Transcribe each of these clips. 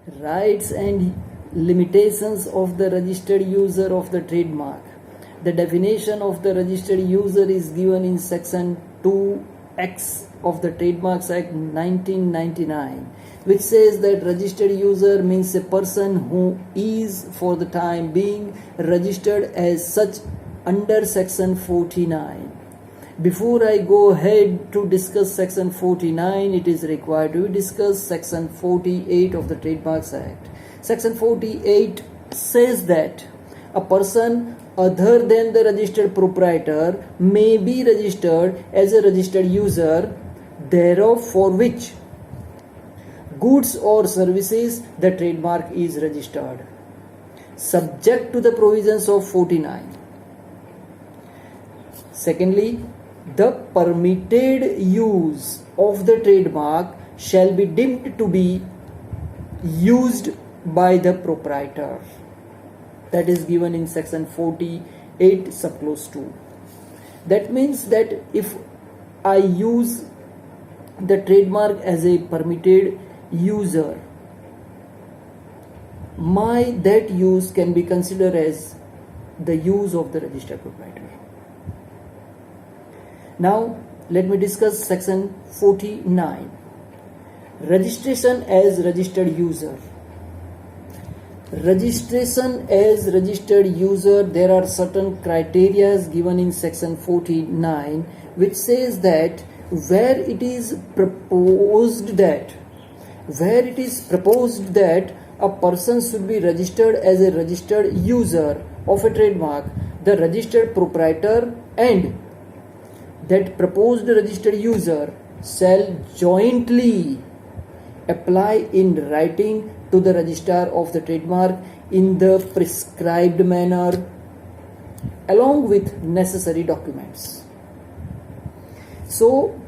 Rights and limitations of the registered user of the trademark. The definition of the registered user is given in section 2X of the Trademarks Act 1999, which says that registered user means a person who is for the time being registered as such under section 49. Before I go ahead to discuss section 49, it is required to discuss section 48 of the Trademarks Act. Section 48 says that a person other than the registered proprietor may be registered as a registered user thereof for which goods or services the trademark is registered, subject to the provisions of 49. Secondly, the permitted use of the trademark shall be deemed to be used by the proprietor. That is given in section 48 subclause 2. That means that if I use the trademark as a permitted user, that use can be considered as the use of the registered proprietor. Now let me discuss section 49. Registration as registered user. Registration as registered user, there are certain criteria given in section 49 which says that where it is proposed that a person should be registered as a registered user of a trademark, the registered proprietor and that proposed registered user shall jointly apply in writing to the registrar of the trademark in the prescribed manner along with necessary documents. So,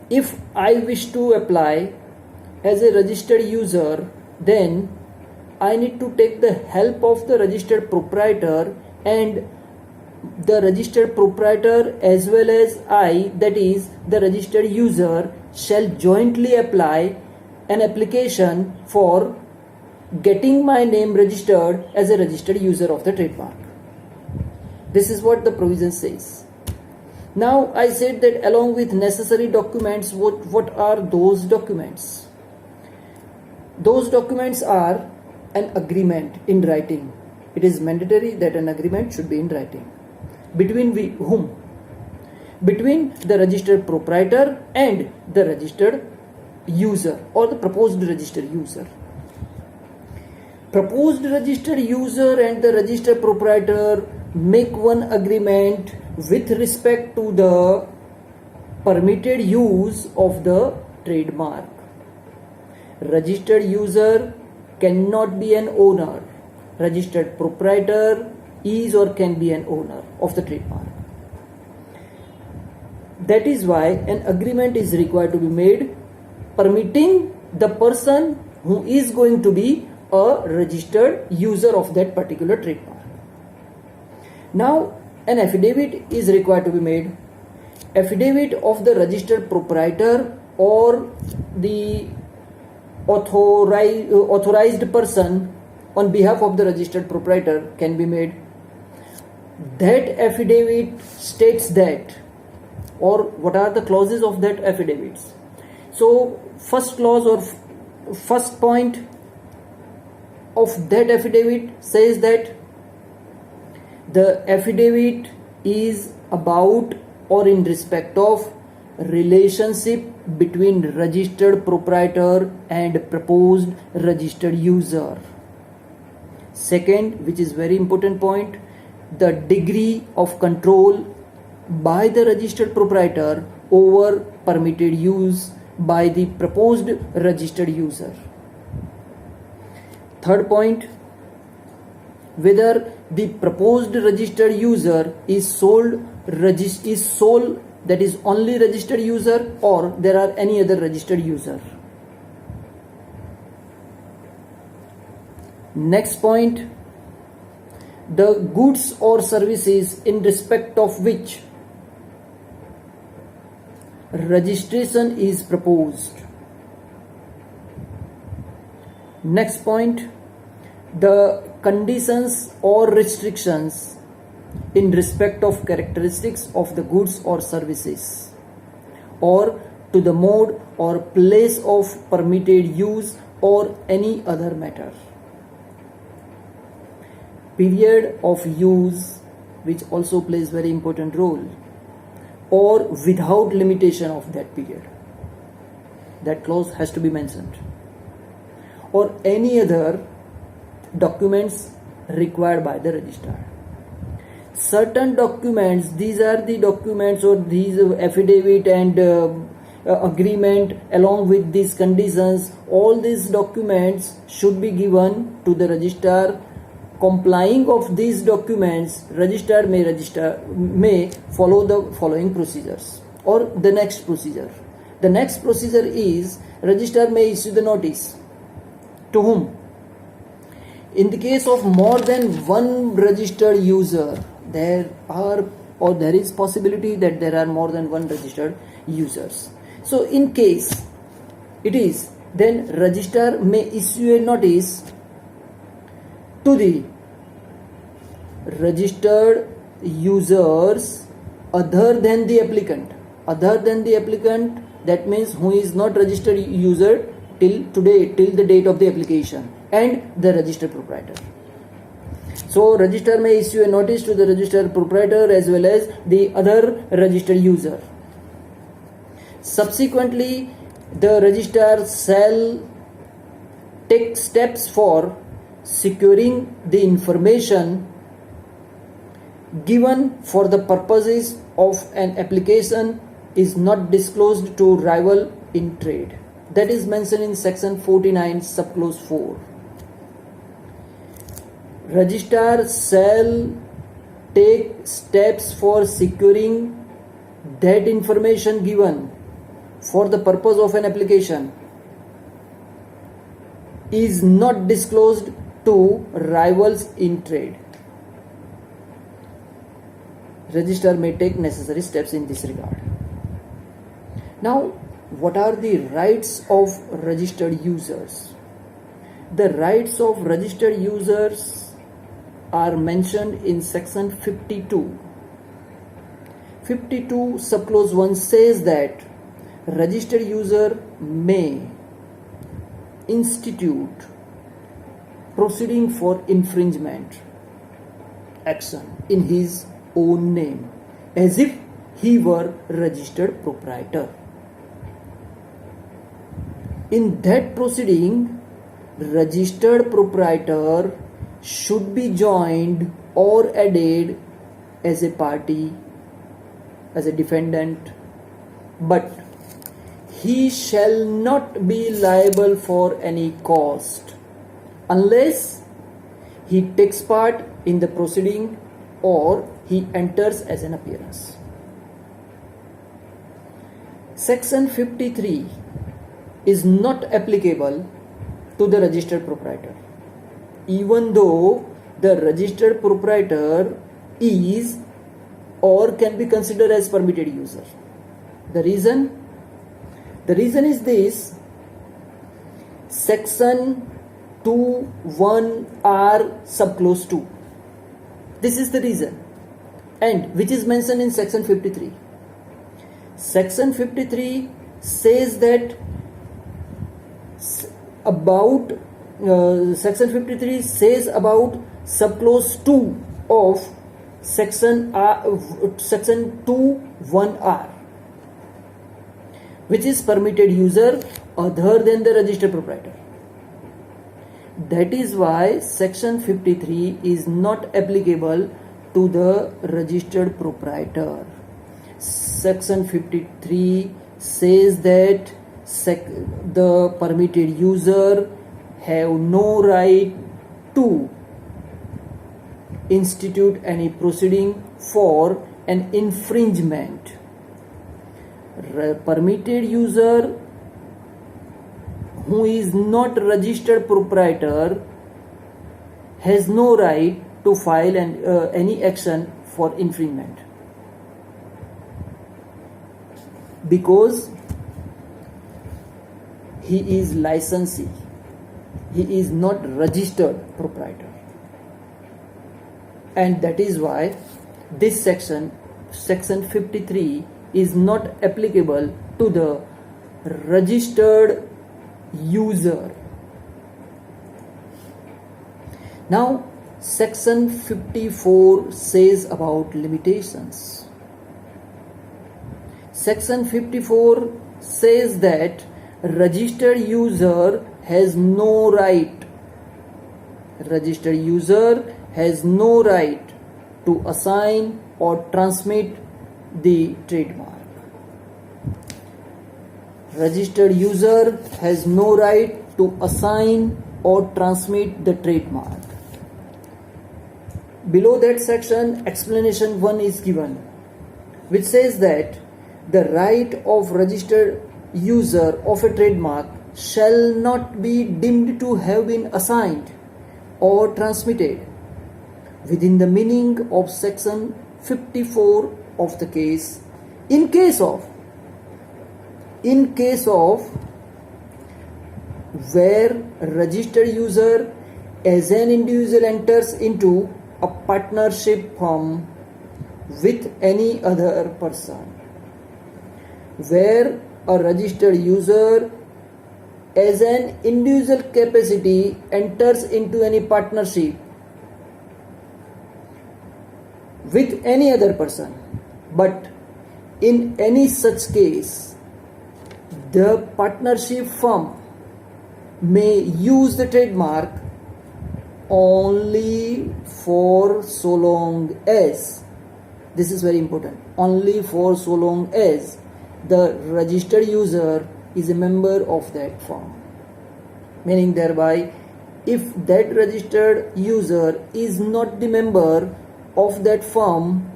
if I wish to apply as a registered user, then I need to take the help of the registered proprietor, and the registered proprietor as well as I, that is the registered user, shall jointly apply an application for getting my name registered as a registered user of the trademark. This is what the provision says. Now I said that along with necessary documents, what are those documents? Those documents are an agreement in writing. It is mandatory that an agreement should be in writing. Between whom? Between the registered proprietor and the registered user or the proposed registered user. Proposed registered user and the registered proprietor make one agreement with respect to the permitted use of the trademark. Registered user cannot be an owner. Registered proprietor is or can be an owner of the trademark. That is why an agreement is required to be made permitting the person who is going to be a registered user of that particular trademark. Now an affidavit is required to be made. Affidavit of the registered proprietor or the authorized person on behalf of the registered proprietor can be made. That affidavit states that, or what are the clauses of that affidavits? So first clause or first point of that affidavit says that the affidavit is about or in respect of relationship between registered proprietor and proposed registered user. Second, which is very important point, the degree of control by the registered proprietor over permitted use by the proposed registered user. Third point, whether the proposed registered user is sole, that is only registered user, or there are any other registered user. Next point, the goods or services in respect of which registration is proposed. Next point, the conditions or restrictions in respect of characteristics of the goods or services, or to the mode or place of permitted use or any other matter. Period of use, which also plays very important role, or without limitation of that period. That clause has to be mentioned. Or any other documents required by the registrar. Certain documents, these are the documents or these affidavit and agreement along with these conditions, all these documents should be given to the registrar. Complying of these documents, registrar may follow the following procedures or the next procedure. The next procedure is registrar may issue the notice. To whom? In the case of more than one registered user, there is possibility that there are more than one registered users. So in case it is, then registrar may issue a notice to the registered users other than the applicant. Other than the applicant, that means who is not registered user till the date of the application, and the registered proprietor. So registrar may issue a notice to the registered proprietor as well as the other registered user. Subsequently, the registrar shall take steps for securing the information given for the purposes of an application is not disclosed to rival in trade. That is mentioned in section 49 subclause 4. Registrar shall take steps for securing that information given for the purpose of an application is not disclosed to rivals in trade. Registrar may take necessary steps in this regard. Now, what are the rights of registered users? The rights of registered users are mentioned in section 52. 52 subclause 1 says that registered user may institute proceeding for infringement action in his own name as if he were registered proprietor. In that proceeding, registered proprietor should be joined or added as a party, as a defendant, but he shall not be liable for any cost unless he takes part in the proceeding or he enters as an appearance. Section 53 is not applicable to the registered proprietor, even though the registered proprietor is or can be considered as permitted user. The reason is this: section 2(1)(r) subclause 2. This is the reason, and which is mentioned in section 53. Section 53 says that section 53 says about subclause 2 of section 2(1)(r), which is permitted user other than the registered proprietor. That is why section 53 is not applicable to the registered proprietor. Section 53 says that the permitted user have no right to institute any proceeding for an infringement. Permitted user who is not registered proprietor has no right to file any action for infringement, because he is licensee. he is not registered proprietor. And that is why this section 53, is not applicable to the registered user. Now section 54 says about limitations. Section 54 says that registered user has no right. Registered user has no right to assign or transmit the trademark. Registered user has no right to assign or transmit the trademark. Below that section, explanation 1 is given, which says that the right of registered user of a trademark shall not be deemed to have been assigned or transmitted within the meaning of section 54 of the case in case of where registered user as an individual enters into a partnership firm with any other person. Where a registered user as an individual capacity enters into any partnership with any other person, but in any such case the partnership firm may use the trademark only for so long as, this is very important, only for so long as the registered user is a member of that firm. Meaning thereby, if that registered user is not the member of that firm,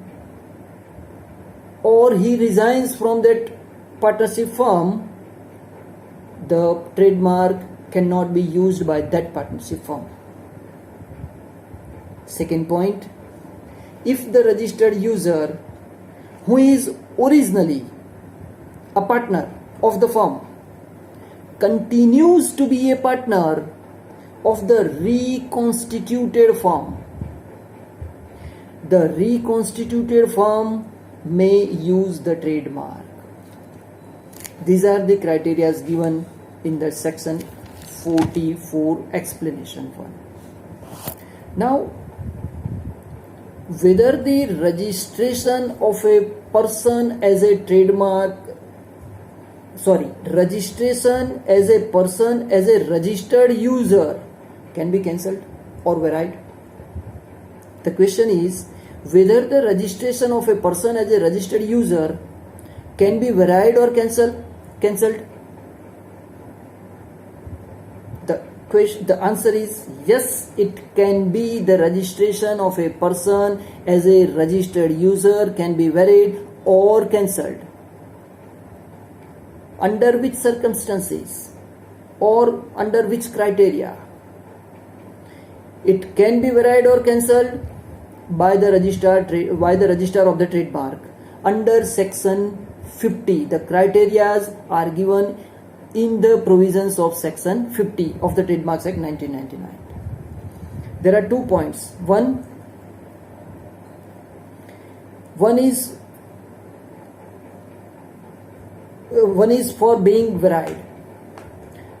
or he resigns from that partnership firm, the trademark cannot be used by that partnership firm. Second point, if the registered user who is originally a partner of the firm continues to be a partner of the reconstituted firm, the reconstituted firm may use the trademark. These are the criteria given in the section 44 explanation 1. Now, whether the registration of a person as a registration as a person as a registered user can be cancelled or varied. The question is whether the registration of a person as a registered user can be varied or cancelled. The answer is yes, it can be. The registration of a person as a registered user can be varied or cancelled. Under which circumstances or under which criteria? It can be varied or cancelled by the registrar of the trademark. Under section 50, the criteria are given in the provisions of section 50 of the Trademarks Act 1999. There are 2 points. One is for being varied.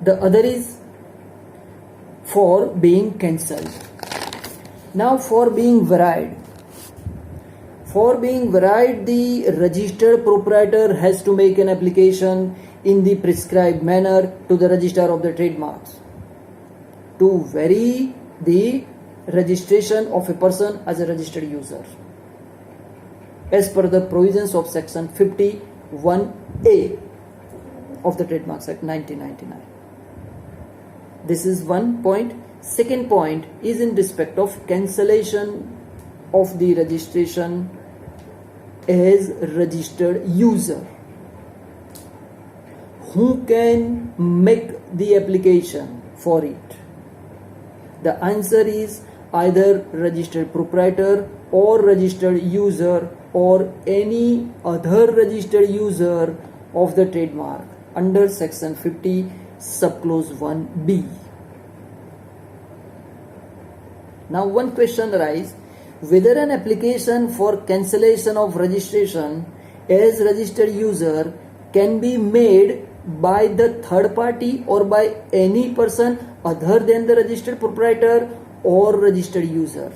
The other is for being cancelled. Now for being varied. For being varied, the registered proprietor has to make an application in the prescribed manner to the registrar of the trademarks to vary the registration of a person as a registered user as per the provisions of section 51A of the Trademarks Act 1999. This is one point. Second point is in respect of cancellation of the registration as registered user. Who can make the application for it? The answer is either registered proprietor or registered user or any other registered user of the trademark under section 50 subclause 1b. Now one question arises, whether an application for cancellation of registration as registered user can be made by the third party or by any person other than the registered proprietor or registered user.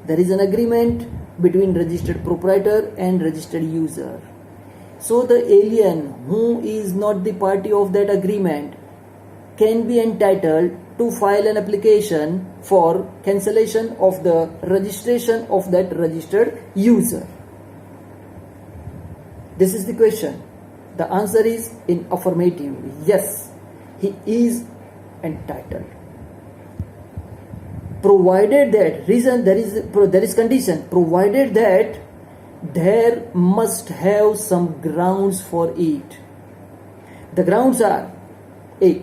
There is an agreement between registered proprietor and registered user. So the alien who is not the party of that agreement can be entitled to file an application for cancellation of the registration of that registered user. This is the question. The answer is in affirmative. Yes, he is entitled. Provided that reason there is condition, provided that there must have some grounds for it. The grounds are: A,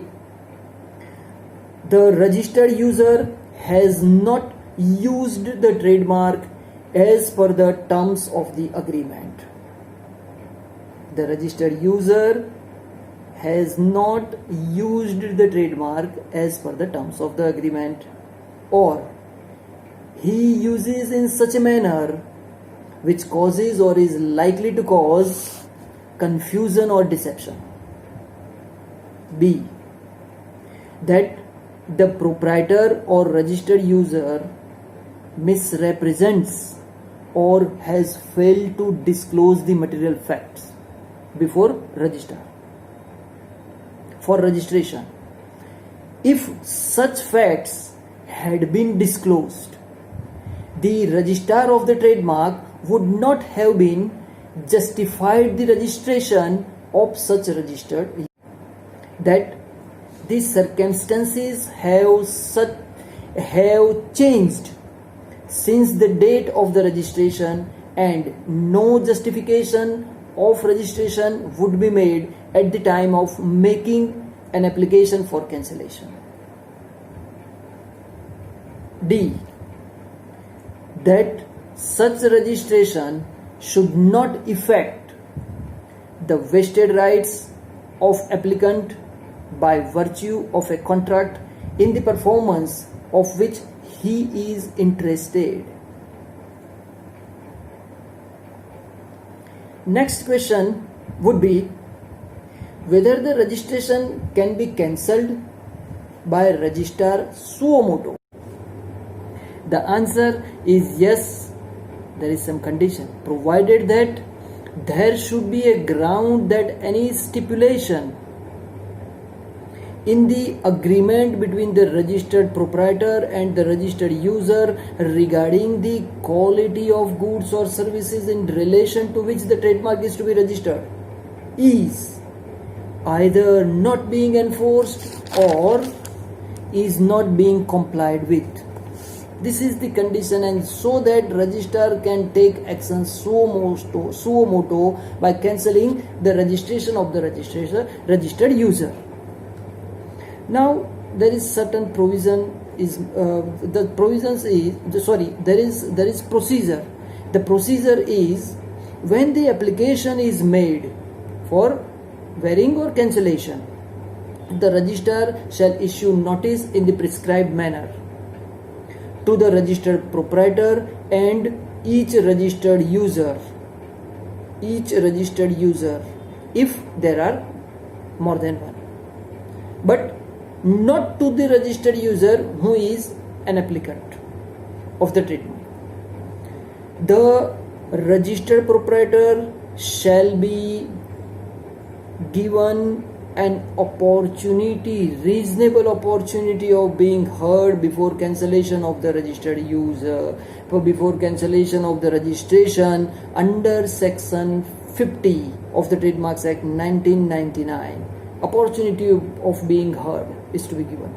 the registered user has not used the trademark as per the terms of the agreement. The registered user has not used the trademark as per the terms of the agreement, or he uses in such a manner which causes or is likely to cause confusion or deception. B, that the proprietor or registered user misrepresents or has failed to disclose the material facts before for registration. If such facts had been disclosed, the registrar of the trademark would not have been justified the registration of such registered, that the circumstances have changed since the date of the registration, and no justification of registration would be made at the time of making an application for cancellation. D, that such registration should not affect the vested rights of applicant by virtue of a contract in the performance of which he is interested. Next question would be whether the registration can be cancelled by registrar suo motu. The answer is yes, there is some condition, provided that there should be a ground that any stipulation in the agreement between the registered proprietor and the registered user regarding the quality of goods or services in relation to which the trademark is to be registered is either not being enforced or is not being complied with. This is the condition, and so that registrar can take action suo motu by cancelling the registration of the registered user. Now there is certain provision is the provisions is there is procedure. The procedure is when the application is made for varying or cancellation, the registrar shall issue notice in the prescribed manner to the registered proprietor and each registered user if there are more than one, but not to the registered user who is an applicant of the trademark. The registered proprietor shall be given an reasonable opportunity of being heard before cancellation of the registered user, before cancellation of the registration under section 50 of the Trademarks Act 1999. Opportunity of being heard is to be given.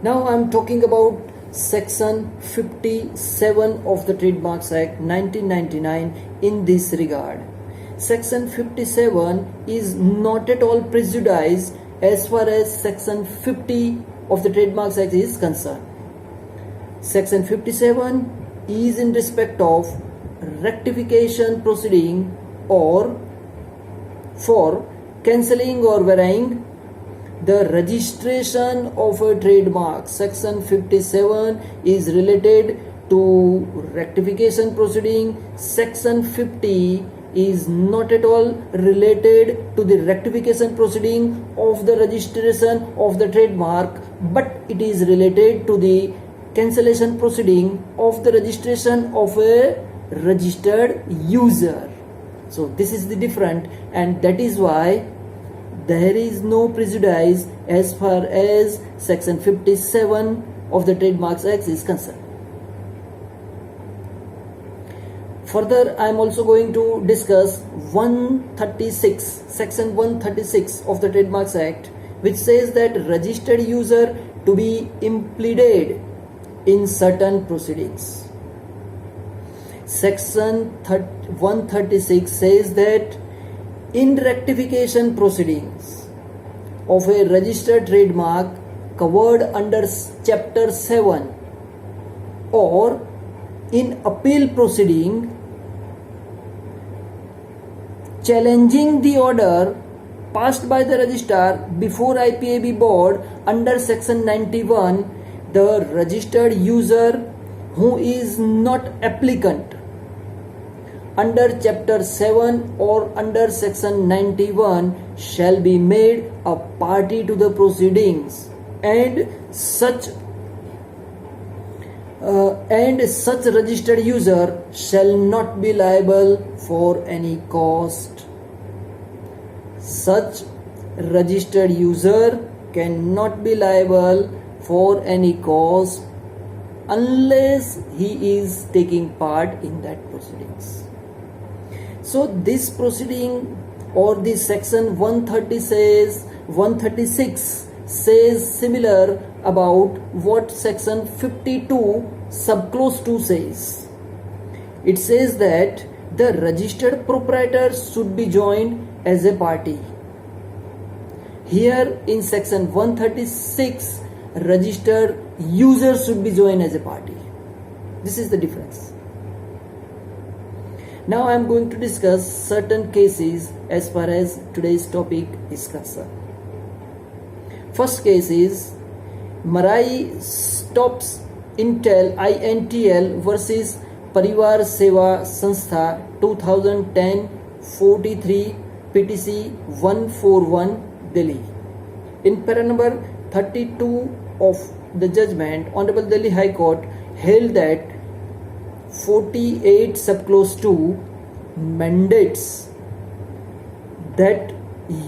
Now I am talking about section 57 of the Trademarks Act 1999 in this regard. Section 57 is not at all prejudiced as far as section 50 of the Trademarks Act is concerned. Section 57 is in respect of rectification proceeding or for cancelling or varying The registration of a trademark, section 57, is related to rectification proceeding. Section 50 is not at all related to the rectification proceeding of the registration of the trademark, but it is related to the cancellation proceeding of the registration of a registered user. So this is the different, and that is why there is no prejudice as far as section 57 of the Trademarks Act is concerned. Further, I am also going to discuss 136, section 136 of the Trademarks Act, which says that registered user to be impleaded in certain proceedings. Section 136 says that in rectification proceedings of a registered trademark covered under chapter 7 or in appeal proceeding challenging the order passed by the registrar before IPAB board under section 91, the registered user who is not applicant under chapter 7 or under section 91 shall be made a party to the proceedings, and such registered user shall not be liable for any cost. Such registered user cannot be liable for any cost unless he is taking part in that proceedings. So this proceeding or this section 136 says similar about what section 52 subclause 2 says. It says that the registered proprietor should be joined as a party. Here in section 136, registered user should be joined as a party. This is the difference. Now I am going to discuss certain cases as far as today's topic is concerned. First case is Marai Stops INTL versus Parivar Seva Sanstha 2010-43 PTC 141 Delhi. In para number 32 of the judgment, Honorable Delhi High Court held that 48 subclause 2 mandates that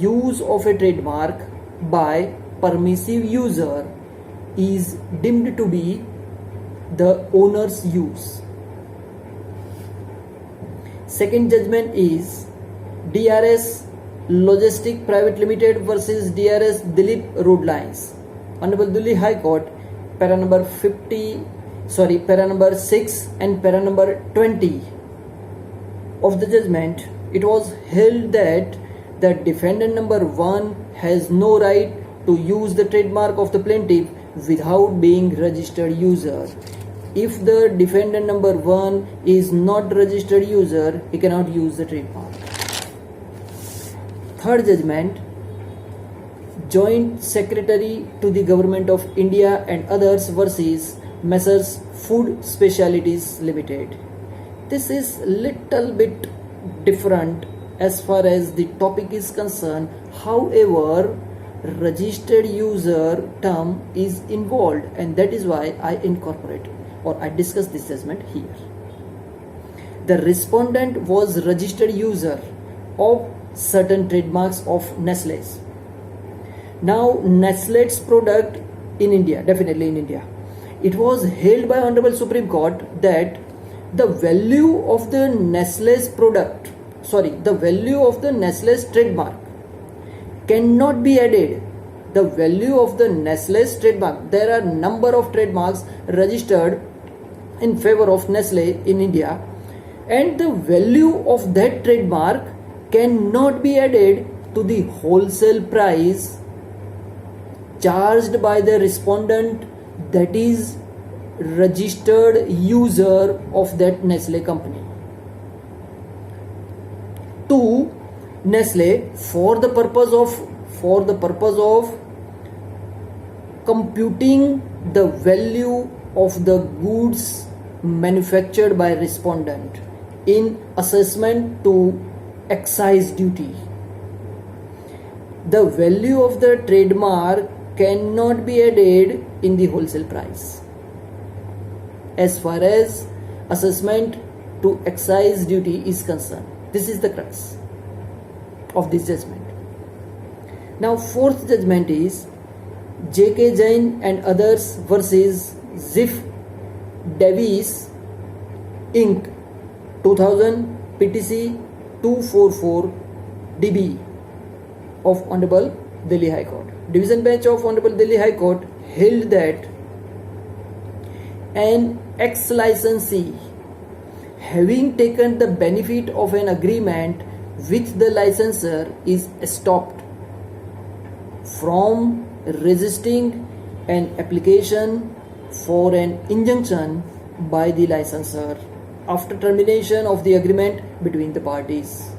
use of a trademark by permissive user is deemed to be the owner's use. Second judgment is DRS Logistic Private Limited versus DRS Dilip Road Lines. Honorable Delhi High Court, para number 6 and para number 20 of the judgment, it was held that the defendant number 1 has no right to use the trademark of the plaintiff without being registered user. If the defendant number 1 is not registered user, he cannot use the trademark. Third judgment, Joint Secretary to the Government of India and others versus Messrs Food Specialities Limited. This is little bit different as far as the topic is concerned. However, registered user term is involved, and that is why I incorporate or I discuss this judgment here. The respondent was registered user of certain trademarks of Nestle's. Now Nestle's product in India, definitely in India, it was held by Honorable Supreme Court that the value of the Nestle's product, the value of the Nestle's trademark cannot be added. The value of the Nestle's trademark, there are number of trademarks registered in favor of Nestle in India, and the value of that trademark cannot be added to the wholesale price charged by the respondent, that is registered user of that Nestle company, to Nestle for the purpose of computing the value of the goods manufactured by respondent in assessment to excise duty. The value of the trademark cannot be added in the wholesale price as far as assessment to excise duty is concerned. This is the crux of this judgment. Now, fourth judgment is J.K. Jain and others versus Ziff Davis Inc. 2000 PTC 244 DB of Honorable Delhi High Court. Division Bench of Honorable Delhi High Court held that an ex-licensee having taken the benefit of an agreement with the licensor is stopped from registering an application for an injunction by the licensor after termination of the agreement between the parties.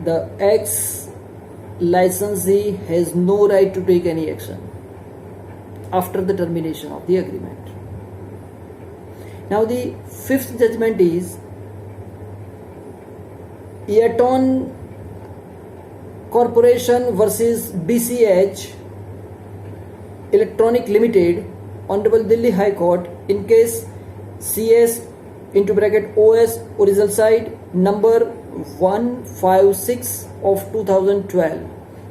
The ex-licensee has no right to take any action after the termination of the agreement. Now, the fifth judgment is Eaton Corporation versus BCH Electronic Limited, Honorable Delhi High Court, in case CS (OS) original side number 156 of 2012.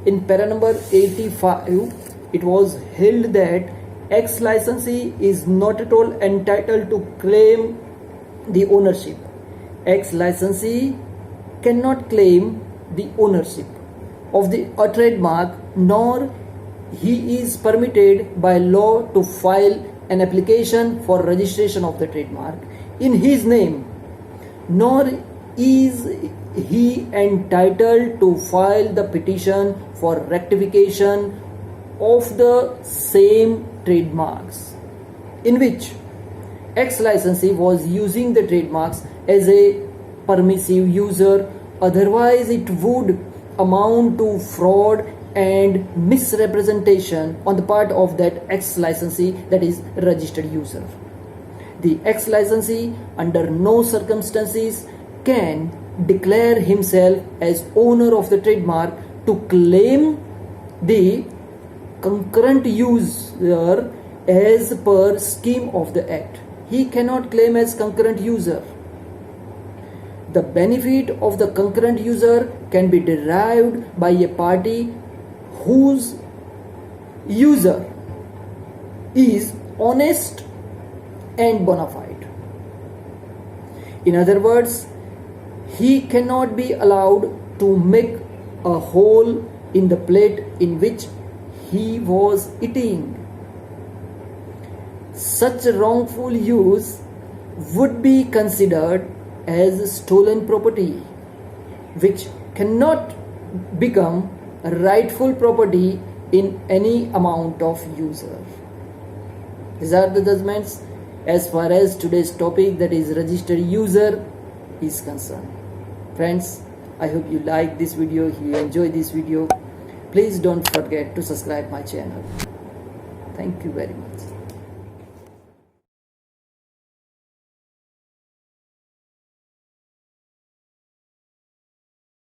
In para number 85, it was held that ex-licensee is not at all entitled to claim the ownership. Ex-licensee cannot claim the ownership of a trademark, nor he is permitted by law to file an application for registration of the trademark in his name, nor is he entitled to file the petition for rectification of the same trademarks in which ex-licensee was using the trademarks as a permissive user. Otherwise, it would amount to fraud and misrepresentation on the part of that ex-licensee, that is registered user. The ex-licensee under no circumstances can declare himself as owner of the trademark to claim the concurrent user as per scheme of the act. He cannot claim as concurrent user. The benefit of the concurrent user can be derived by a party whose user is honest and bona fide. In other words, he cannot be allowed to make a hole in the plate in which he was eating. Such wrongful use would be considered as stolen property, which cannot become rightful property in any amount of user. These are the judgments as far as today's topic, that is registered user, is concerned. Friends, I hope you like this video. If you enjoy this video, please don't forget to subscribe my channel. Thank you very much.